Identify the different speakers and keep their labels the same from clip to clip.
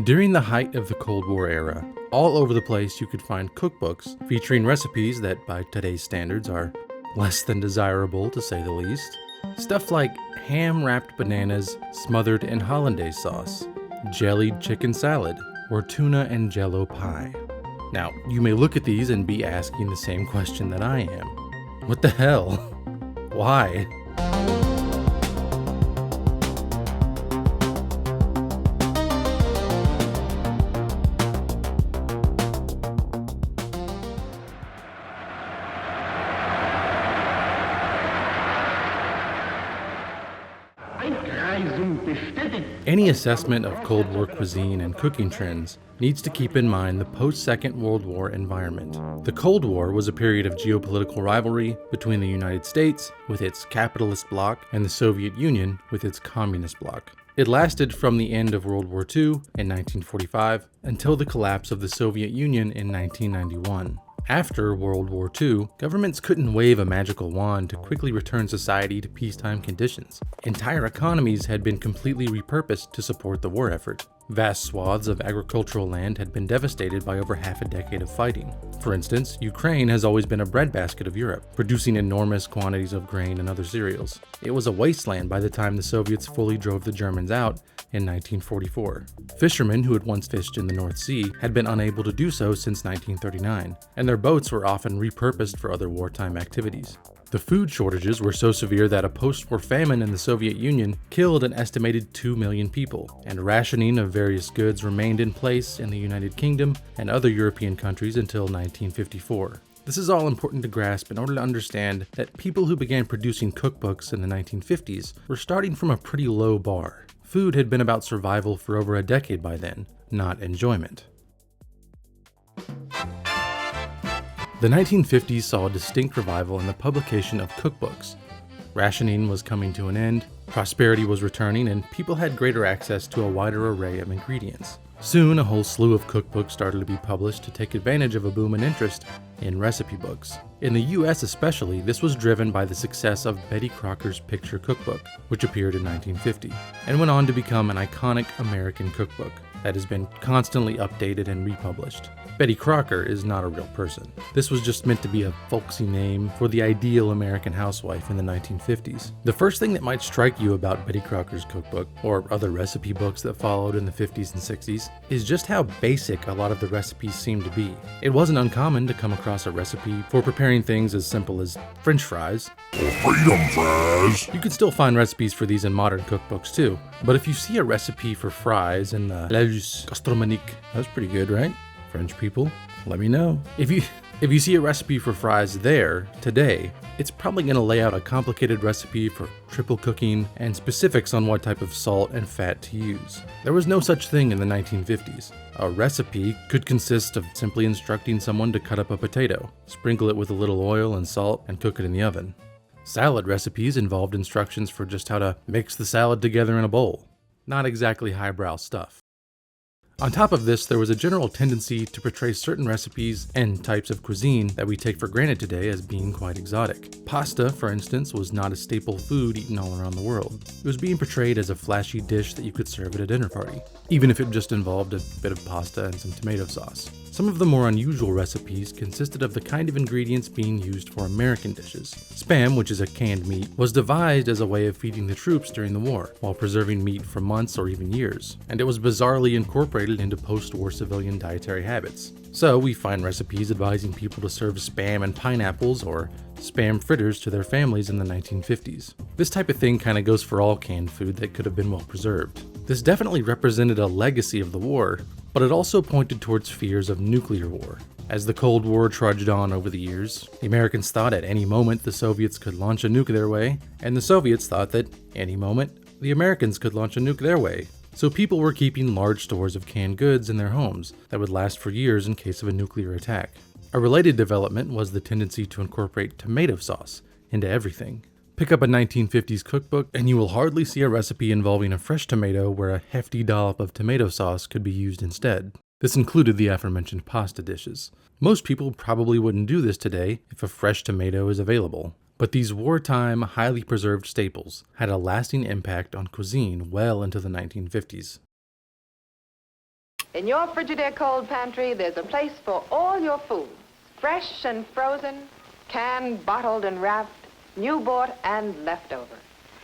Speaker 1: During the height of the Cold War era, all over the place you could find cookbooks featuring recipes that, by today's standards, are less than desirable to say the least. Stuff like ham-wrapped bananas smothered in hollandaise sauce, jellied chicken salad, or tuna and Jell-O pie. Now, you may look at these and be asking the same question that I am. What the hell? Why? Any assessment of Cold War cuisine and cooking trends needs to keep in mind the post-Second World War environment. The Cold War was a period of geopolitical rivalry between the United States, with its capitalist bloc, and the Soviet Union, with its communist bloc. It lasted from the end of World War II in 1945 until the collapse of the Soviet Union in 1991. After World War II, governments couldn't wave a magical wand to quickly return society to peacetime conditions. Entire economies had been completely repurposed to support the war effort. Vast swaths of agricultural land had been devastated by over half a decade of fighting. For instance, Ukraine has always been a breadbasket of Europe, producing enormous quantities of grain and other cereals. It was a wasteland by the time the Soviets fully drove the Germans out in 1944. Fishermen who had once fished in the North Sea had been unable to do so since 1939, and their boats were often repurposed for other wartime activities. The food shortages were so severe that a post-war famine in the Soviet Union killed an estimated 2 million people, and rationing of various goods remained in place in the United Kingdom and other European countries until 1954. This is all important to grasp in order to understand that people who began producing cookbooks in the 1950s were starting from a pretty low bar. Food had been about survival for over a decade by then, not enjoyment. The 1950s saw a distinct revival in the publication of cookbooks. Rationing was coming to an end, prosperity was returning, and people had greater access to a wider array of ingredients. Soon, a whole slew of cookbooks started to be published to take advantage of a boom in interest in recipe books. In the US especially, this was driven by the success of Betty Crocker's Picture Cookbook, which appeared in 1950, and went on to become an iconic American cookbook that has been constantly updated and republished. Betty Crocker is not a real person. This was just meant to be a folksy name for the ideal American housewife in the 1950s. The first thing that might strike you about Betty Crocker's cookbook, or other recipe books that followed in the 50s and 60s, is just how basic a lot of the recipes seemed to be. It wasn't uncommon to come across a recipe for preparing things as simple as French fries.
Speaker 2: Freedom fries!
Speaker 1: You can still find recipes for these in modern cookbooks too, but if you see a recipe for fries in the La Rue Gastronomique, that's pretty good, right? French people, let me know. If you see a recipe for fries there today, it's probably going to lay out a complicated recipe for triple cooking and specifics on what type of salt and fat to use. There was no such thing in the 1950s. A recipe could consist of simply instructing someone to cut up a potato, sprinkle it with a little oil and salt, and cook it in the oven. Salad recipes involved instructions for just how to mix the salad together in a bowl. Not exactly highbrow stuff. On top of this, there was a general tendency to portray certain recipes and types of cuisine that we take for granted today as being quite exotic. Pasta, for instance, was not a staple food eaten all around the world. It was being portrayed as a flashy dish that you could serve at a dinner party, even if it just involved a bit of pasta and some tomato sauce. Some of the more unusual recipes consisted of the kind of ingredients being used for American dishes. Spam, which is a canned meat, was devised as a way of feeding the troops during the war, while preserving meat for months or even years, and it was bizarrely incorporated into post-war civilian dietary habits. So we find recipes advising people to serve spam and pineapples or spam fritters to their families in the 1950s. This type of thing kind of goes for all canned food that could have been well preserved. This definitely represented a legacy of the war, but it also pointed towards fears of nuclear war. As the Cold War trudged on over the years, the Americans thought at any moment the Soviets could launch a nuke their way, and the Soviets thought that any moment the Americans could launch a nuke their way. So people were keeping large stores of canned goods in their homes that would last for years in case of a nuclear attack. A related development was the tendency to incorporate tomato sauce into everything. Pick up a 1950s cookbook and you will hardly see a recipe involving a fresh tomato where a hefty dollop of tomato sauce could be used instead. This included the aforementioned pasta dishes. Most people probably wouldn't do this today if a fresh tomato is available. But these wartime, highly preserved staples had a lasting impact on cuisine well into the 1950s.
Speaker 3: In your Frigidaire cold pantry, there's a place for all your foods. Fresh and frozen, canned, bottled, and wrapped, new bought and leftover.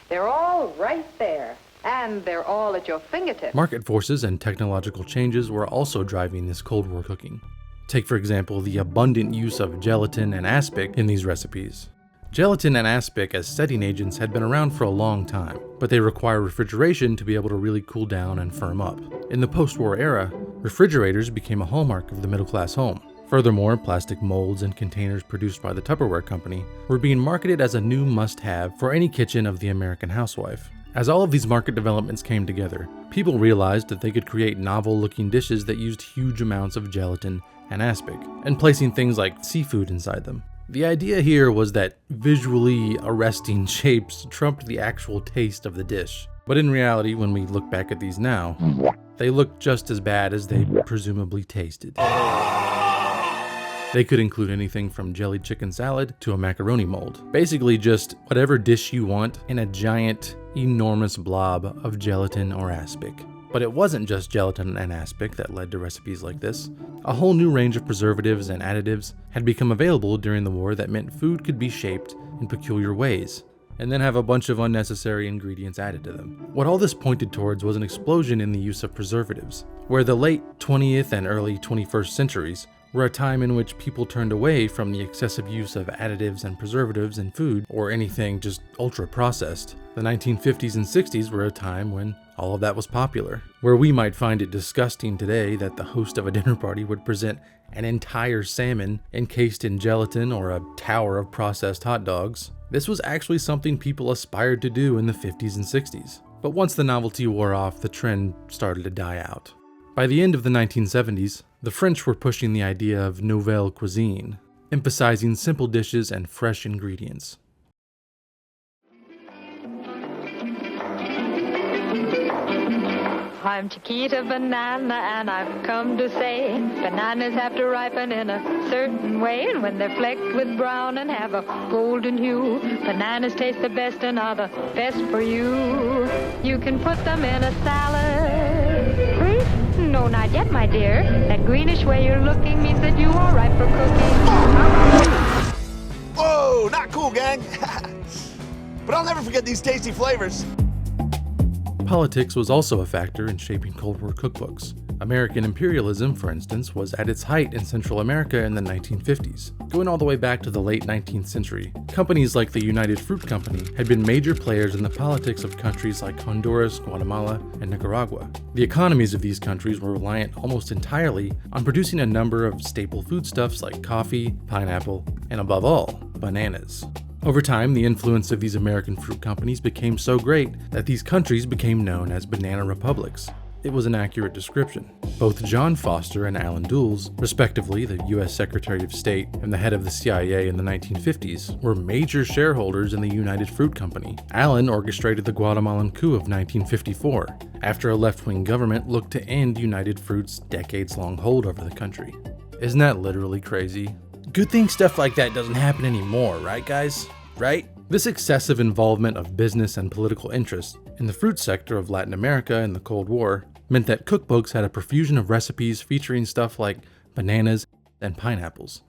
Speaker 3: They're all right there, and they're all at your fingertips.
Speaker 1: Market forces and technological changes were also driving this Cold War cooking. Take, for example, the abundant use of gelatin and aspic in these recipes. Gelatin and aspic as setting agents had been around for a long time, but they require refrigeration to be able to really cool down and firm up. In the post-war era, refrigerators became a hallmark of the middle-class home. Furthermore, plastic molds and containers produced by the Tupperware company were being marketed as a new must-have for any kitchen of the American housewife. As all of these market developments came together, people realized that they could create novel-looking dishes that used huge amounts of gelatin and aspic, and placing things like seafood inside them. The idea here was that visually arresting shapes trumped the actual taste of the dish. But in reality, when we look back at these now, they look just as bad as they presumably tasted. They could include anything from jellied chicken salad to a macaroni mold. Basically just whatever dish you want in a giant, enormous blob of gelatin or aspic. But it wasn't just gelatin and aspic that led to recipes like this. A whole new range of preservatives and additives had become available during the war that meant food could be shaped in peculiar ways, and then have a bunch of unnecessary ingredients added to them. What all this pointed towards was an explosion in the use of preservatives, where the late 20th and early 21st centuries were a time in which people turned away from the excessive use of additives and preservatives in food or anything just ultra-processed. The 1950s and 60s were a time when all of that was popular, where we might find it disgusting today that the host of a dinner party would present an entire salmon encased in gelatin or a tower of processed hot dogs. This was actually something people aspired to do in the 50s and 60s. But once the novelty wore off, the trend started to die out. By the end of the 1970s, the French were pushing the idea of nouvelle cuisine, emphasizing simple dishes and fresh ingredients.
Speaker 4: I'm Chiquita Banana, and I've come to say bananas have to ripen in a certain way, and when they're flecked with brown and have a golden hue, bananas taste the best and are the best for you. You can put them in a salad. No, not yet, my dear. That greenish way you're looking means that you are ripe for cooking.
Speaker 5: Whoa, not cool, gang. But I'll never forget these tasty flavors.
Speaker 1: Politics was also a factor in shaping Cold War cookbooks. American imperialism, for instance, was at its height in Central America in the 1950s. Going all the way back to the late 19th century, companies like the United Fruit Company had been major players in the politics of countries like Honduras, Guatemala, and Nicaragua. The economies of these countries were reliant almost entirely on producing a number of staple foodstuffs like coffee, pineapple, and above all, bananas. Over time, the influence of these American fruit companies became so great that these countries became known as banana republics. It was an accurate description. Both John Foster and Allen Dulles, respectively the U.S. Secretary of State and the head of the CIA in the 1950s, were major shareholders in the United Fruit Company. Allen orchestrated the Guatemalan coup of 1954, after a left-wing government looked to end United Fruit's decades-long hold over the country. Isn't that literally crazy? Good thing stuff like that doesn't happen anymore, right guys? Right? This excessive involvement of business and political interests in the fruit sector of Latin America in the Cold War meant that cookbooks had a profusion of recipes featuring stuff like bananas and pineapples.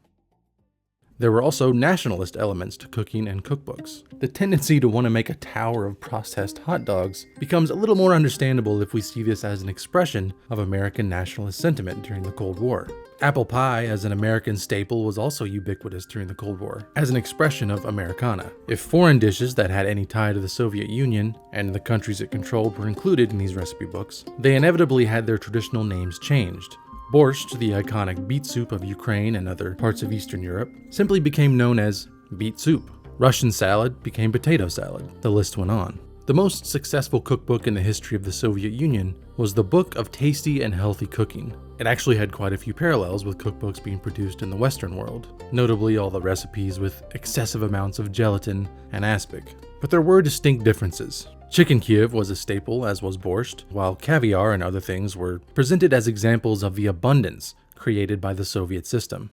Speaker 1: There were also nationalist elements to cooking and cookbooks. The tendency to want to make a tower of processed hot dogs becomes a little more understandable if we see this as an expression of American nationalist sentiment during the Cold War. Apple pie as an American staple was also ubiquitous during the Cold War, as an expression of Americana. If foreign dishes that had any tie to the Soviet Union and the countries it controlled were included in these recipe books, they inevitably had their traditional names changed. Borscht, the iconic beet soup of Ukraine and other parts of Eastern Europe, simply became known as beet soup. Russian salad became potato salad. The list went on. The most successful cookbook in the history of the Soviet Union was the Book of Tasty and Healthy Cooking. It actually had quite a few parallels with cookbooks being produced in the Western world, notably all the recipes with excessive amounts of gelatin and aspic. But there were distinct differences. Chicken Kiev was a staple, as was borscht, while caviar and other things were presented as examples of the abundance created by the Soviet system.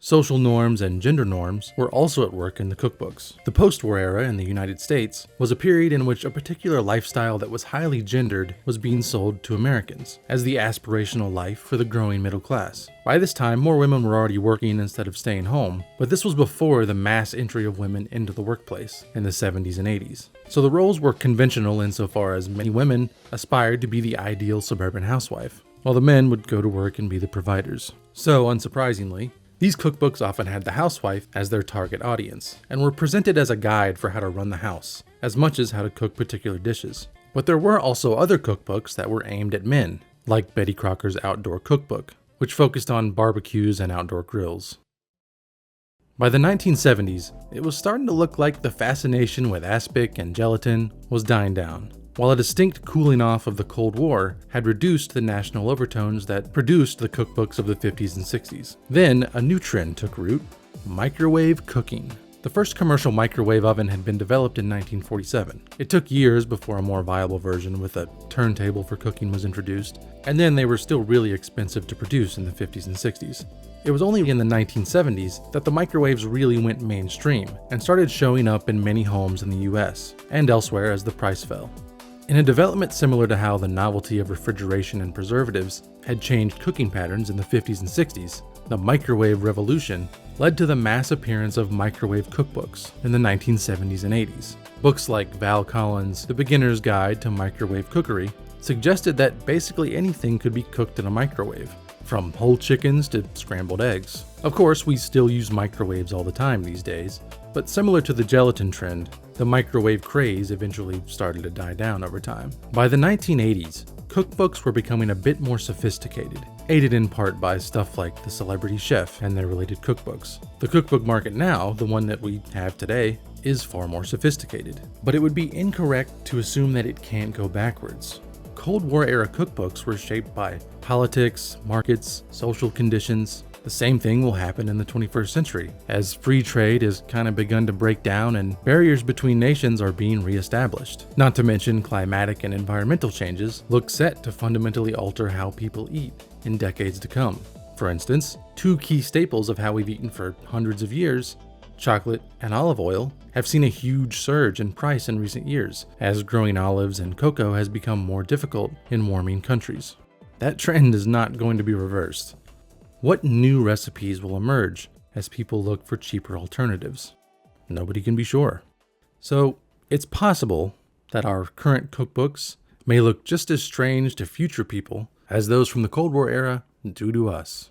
Speaker 1: Social norms and gender norms were also at work in the cookbooks. The post-war era in the United States was a period in which a particular lifestyle that was highly gendered was being sold to Americans as the aspirational life for the growing middle class. By this time, more women were already working instead of staying home, but this was before the mass entry of women into the workplace in the 70s and 80s. So the roles were conventional insofar as many women aspired to be the ideal suburban housewife, while the men would go to work and be the providers. So, unsurprisingly, these cookbooks often had the housewife as their target audience, and were presented as a guide for how to run the house, as much as how to cook particular dishes. But there were also other cookbooks that were aimed at men, like Betty Crocker's Outdoor Cookbook, which focused on barbecues and outdoor grills. By the 1970s, it was starting to look like the fascination with aspic and gelatin was dying down, while a distinct cooling off of the Cold War had reduced the national overtones that produced the cookbooks of the 50s and 60s. Then, a new trend took root: microwave cooking. The first commercial microwave oven had been developed in 1947. It took years before a more viable version with a turntable for cooking was introduced, and then they were still really expensive to produce in the 50s and 60s. It was only in the 1970s that the microwaves really went mainstream and started showing up in many homes in the US and elsewhere as the price fell. In a development similar to how the novelty of refrigeration and preservatives had changed cooking patterns in the 50s and 60s, the microwave revolution led to the mass appearance of microwave cookbooks in the 1970s and 80s. Books like Val Collins' The Beginner's Guide to Microwave Cookery suggested that basically anything could be cooked in a microwave, from whole chickens to scrambled eggs. Of course, we still use microwaves all the time these days, but similar to the gelatin trend, the microwave craze eventually started to die down over time. By the 1980s, cookbooks were becoming a bit more sophisticated, aided in part by stuff like The Celebrity Chef and their related cookbooks. The cookbook market now, the one that we have today, is far more sophisticated. But it would be incorrect to assume that it can't go backwards. Cold War era cookbooks were shaped by politics, markets, social conditions. The same thing will happen in the 21st century, as free trade has kind of begun to break down and barriers between nations are being reestablished. Not to mention climatic and environmental changes look set to fundamentally alter how people eat in decades to come. For instance, two key staples of how we've eaten for hundreds of years, chocolate and olive oil, have seen a huge surge in price in recent years, as growing olives and cocoa has become more difficult in warming countries. That trend is not going to be reversed. What new recipes will emerge as people look for cheaper alternatives? Nobody can be sure. So, it's possible that our current cookbooks may look just as strange to future people as those from the Cold War era do to us.